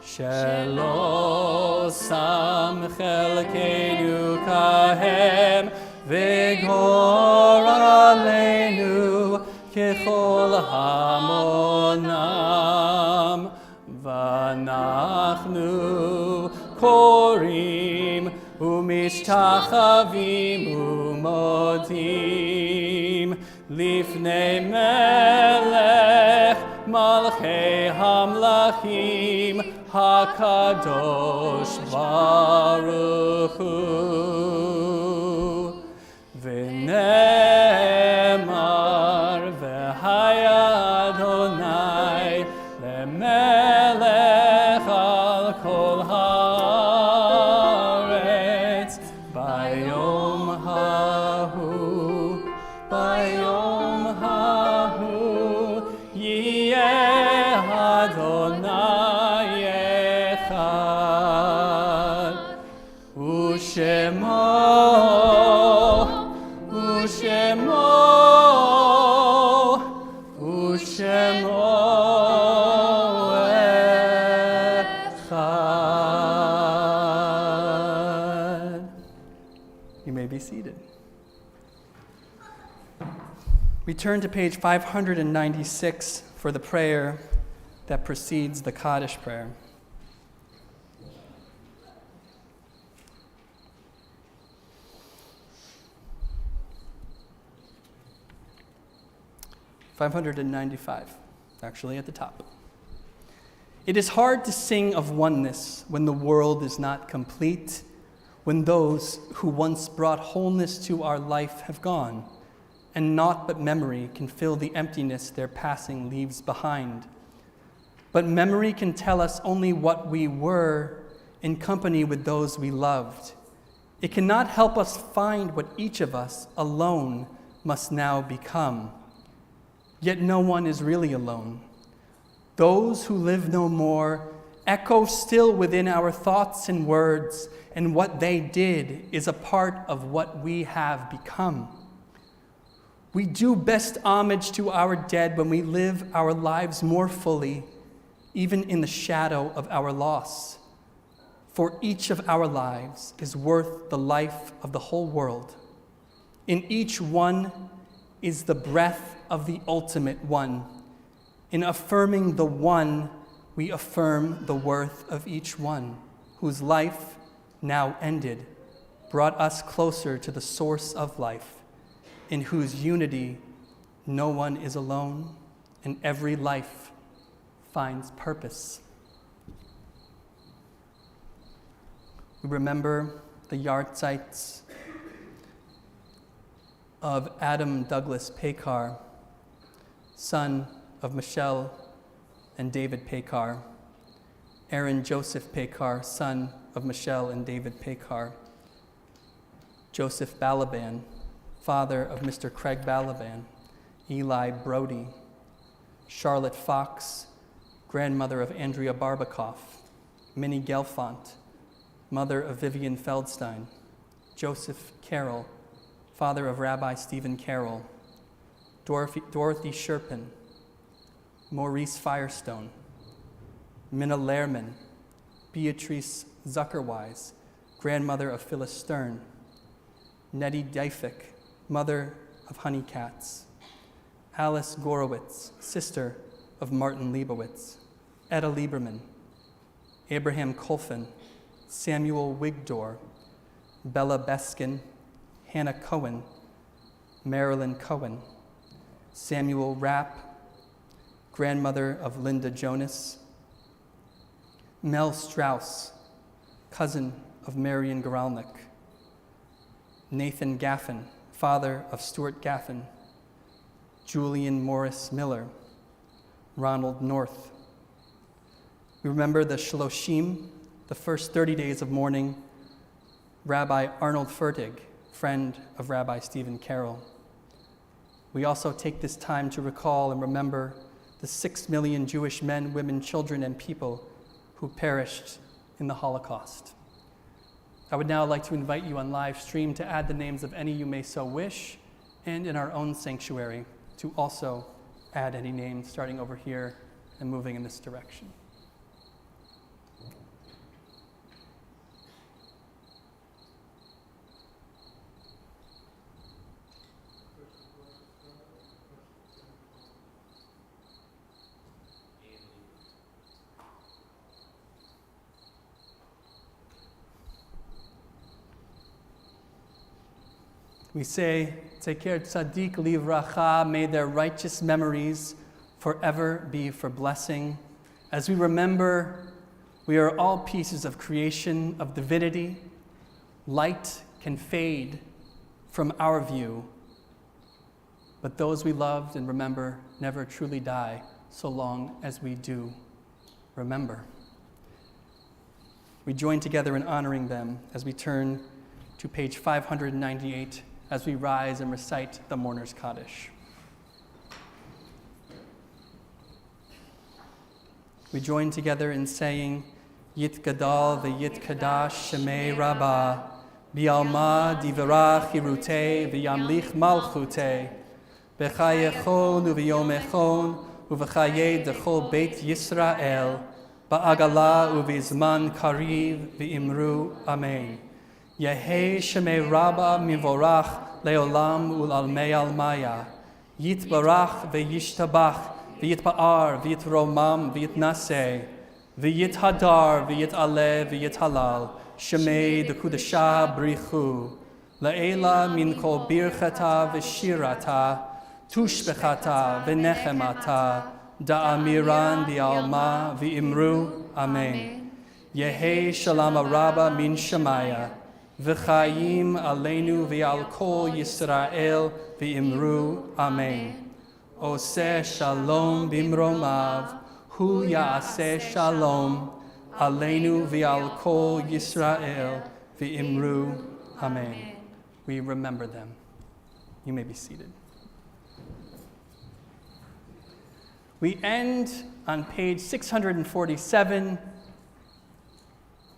[SPEAKER 2] Shelo sam chelkeinu kahem v'gor aleinu kechol hamonam v'anachnu korim umishtachavim umodim lifnei melech malchei hamlachim HaKadosh Baruch Hu V'nemar v'haya Adonai lemelech al kol haaretz bayom hahu yiyeh Adonai Ushemo echad. You may be seated. We turn to page 596 for the prayer that precedes the Kaddish prayer. (595), actually at the top. It is hard to sing of oneness when the world is not complete, when those who once brought wholeness to our life have gone, and naught but memory can fill the emptiness their passing leaves behind. But memory can tell us only what we were in company with those we loved. It cannot help us find what each of us alone must now become. Yet no one is really alone. Those who live no more echo still within our thoughts and words, and what they did is a part of what we have become. We do best homage to our dead when we live our lives more fully, even in the shadow of our loss. For each of our lives is worth the life of the whole world. In each one is the breath of the ultimate one. In affirming the one, we affirm the worth of each one, whose life, now ended, brought us closer to the source of life, in whose unity no one is alone, and every life finds purpose. We remember the yahrzeits of Adam Douglas Pekar, son of Michelle and David Pekar, Aaron Joseph Pekar, son of Michelle and David Pekar, Joseph Balaban, father of Mr. Craig Balaban, Eli Brody, Charlotte Fox, grandmother of Andrea Barbakoff, Minnie Gelfont, mother of Vivian Feldstein, Joseph Carroll, father of Rabbi Stephen Carroll, Dorothy Sherpin, Maurice Firestone, Minna Lehrman, Beatrice Zuckerwise, grandmother of Phyllis Stern, Nettie Dyfick, mother of Honeycats, Alice Gorowitz, sister of Martin Leibowitz, Etta Lieberman, Abraham Colfin, Samuel Wigdor, Bella Beskin, Hannah Cohen, Marilyn Cohen, Samuel Rapp, grandmother of Linda Jonas, Mel Strauss, cousin of Marion Goralnik, Nathan Gaffin, father of Stuart Gaffin, Julian Morris Miller, Ronald North. We remember the Shloshim, the first 30 days of mourning, Rabbi Arnold Fertig, friend of Rabbi Stephen Carroll. We also take this time to recall and remember the 6 million Jewish men, women, children, and people who perished in the Holocaust. I would now like to invite you on live stream to add the names of any you may so wish, and in our own sanctuary to also add any names, starting over here and moving in this direction. We say, Teker Tzadik Livracha, may their righteous memories forever be for blessing. As we remember, we are all pieces of creation, of divinity. Light can fade from our view, but those we loved and remember never truly die so long as we do remember. We join together in honoring them as we turn to page 598 as we rise and recite the Mourner's Kaddish. We join together in saying, Yit Gadal v'Yit Kadash Shemei Rabbah, Bialma Divarach Hirute v'Yamlich Malchute, B'chayechon u'v'yomechon u'v'chaye dechol Beit Yisrael, Ba'agala u'v'zman kariv v'imru Amen. Yehei Shemei Rabbah Mivorach Leolam Ulalmei Almaya, Yitbarach v'Yishtabach v'Yitba'ar v'Yitromam v'Yitnaseh, v'Yithadar v'Yit'aleh v'Yithalal, Shemei Dekudashah Brichu, La'ela min kol birchata v'shirata, Tushbechata v'Nechemata, Da'amiran bi'alma v'Imru Amen. Yehei Shalom Rabbah min Shemaya, V'chayim aleinu v'al kol Yisrael v'imru Amen. Oseh shalom bimromav, hu ya'aseh shalom, aleinu v'al kol Yisrael v'imru Amen. We remember them. You may be seated. We end on page 647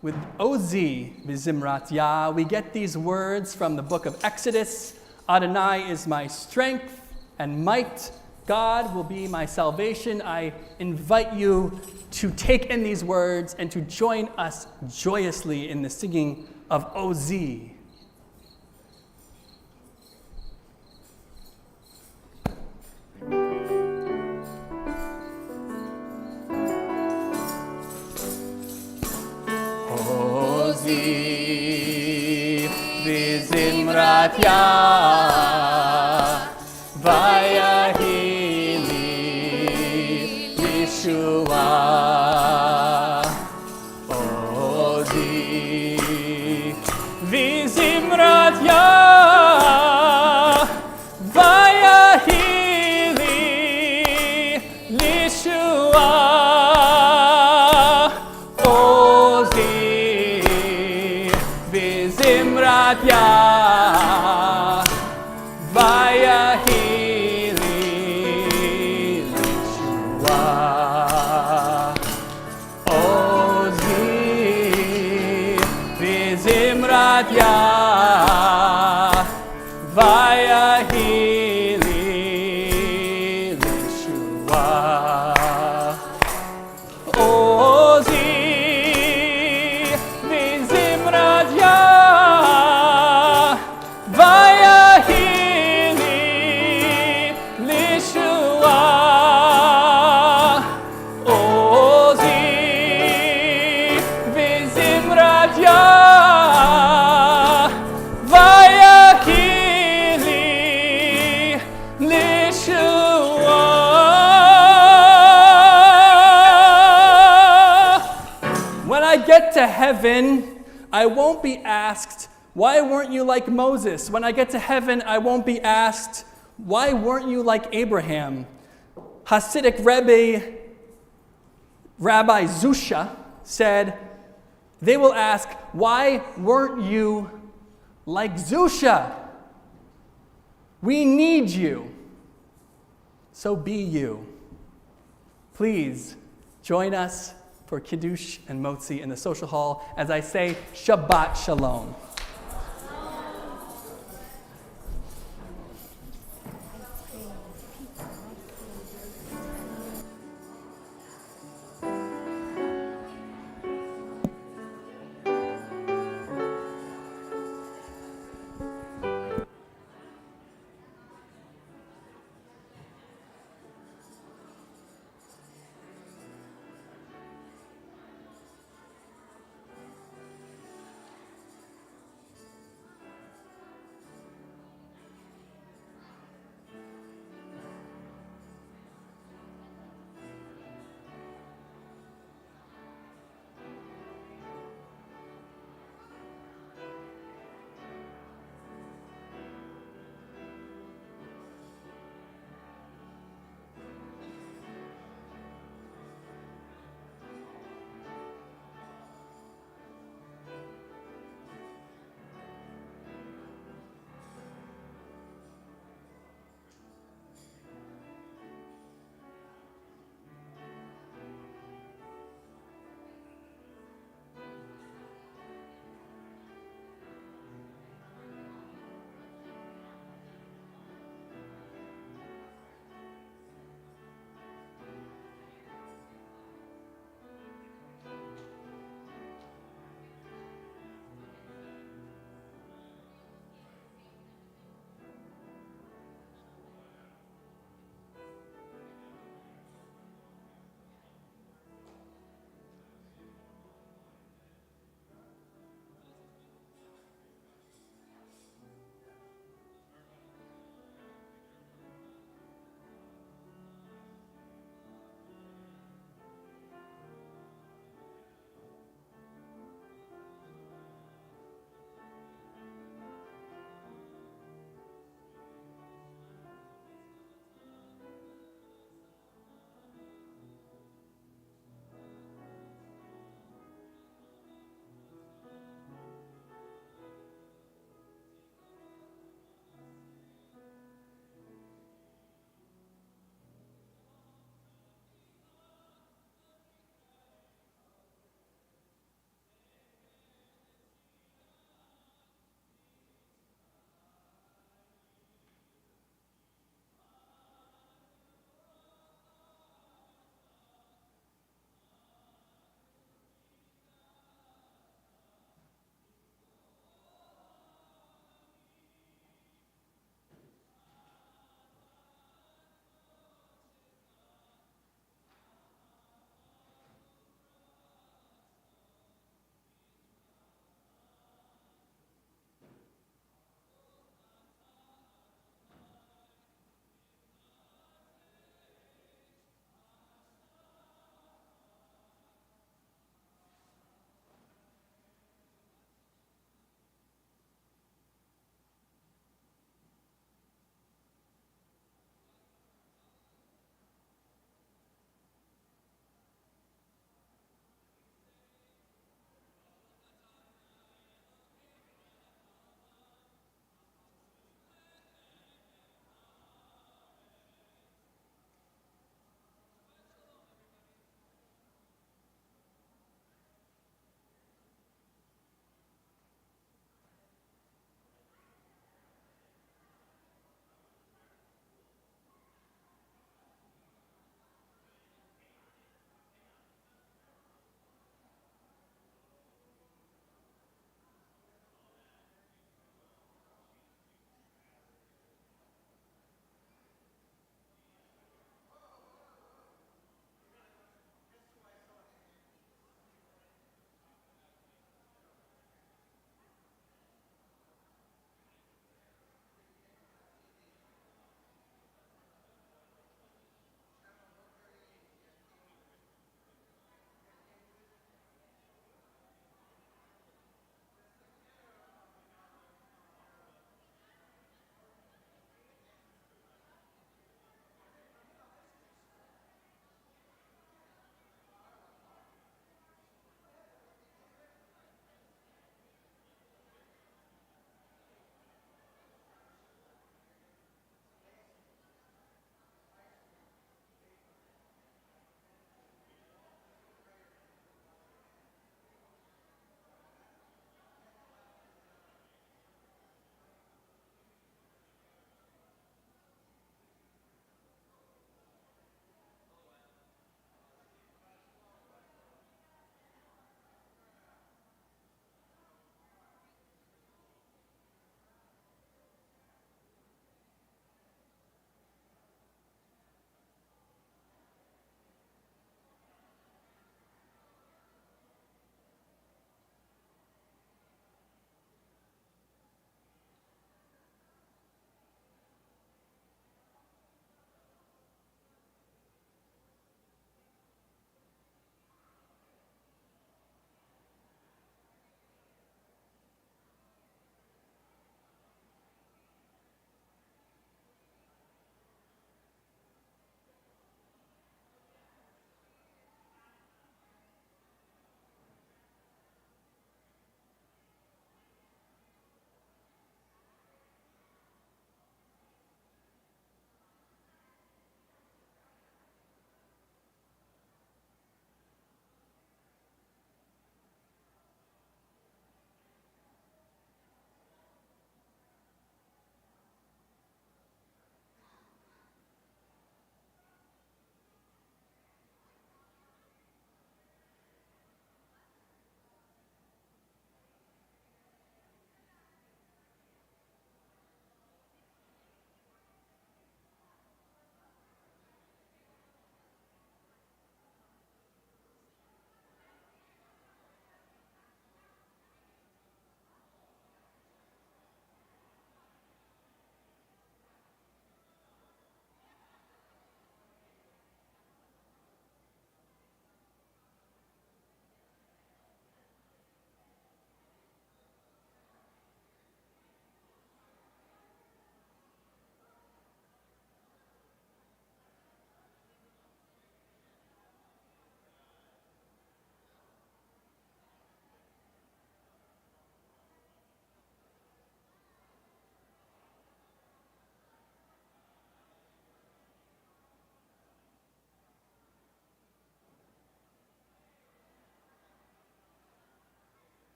[SPEAKER 2] with Ozi v'zimrat Yah. We get these words from the book of Exodus. Adonai is my strength and might. God will be my salvation. I invite you to take in these words and to join us joyously in the singing of Ozi. V'zimrat Yah, vayahili Yeshua. Ozi, v'zimrat Yah, vizimrat Yah, vayahi li Yeshua. Ozi vizimrat Yah, vayahi li Yeshua. Ozi vizimrat Yah, vayahi li Yeshua. Ozi vizimrat Yah, vayahi li Yeshua. When I get to heaven, I won't be asked, why weren't you like Moses? When I get to heaven, I won't be asked, why weren't you like Abraham? Hasidic Rabbi Zusha said, they will ask, why weren't you like Zusha? We need you. So be you. Please join us for Kiddush and Motzi in the social hall as I say Shabbat Shalom.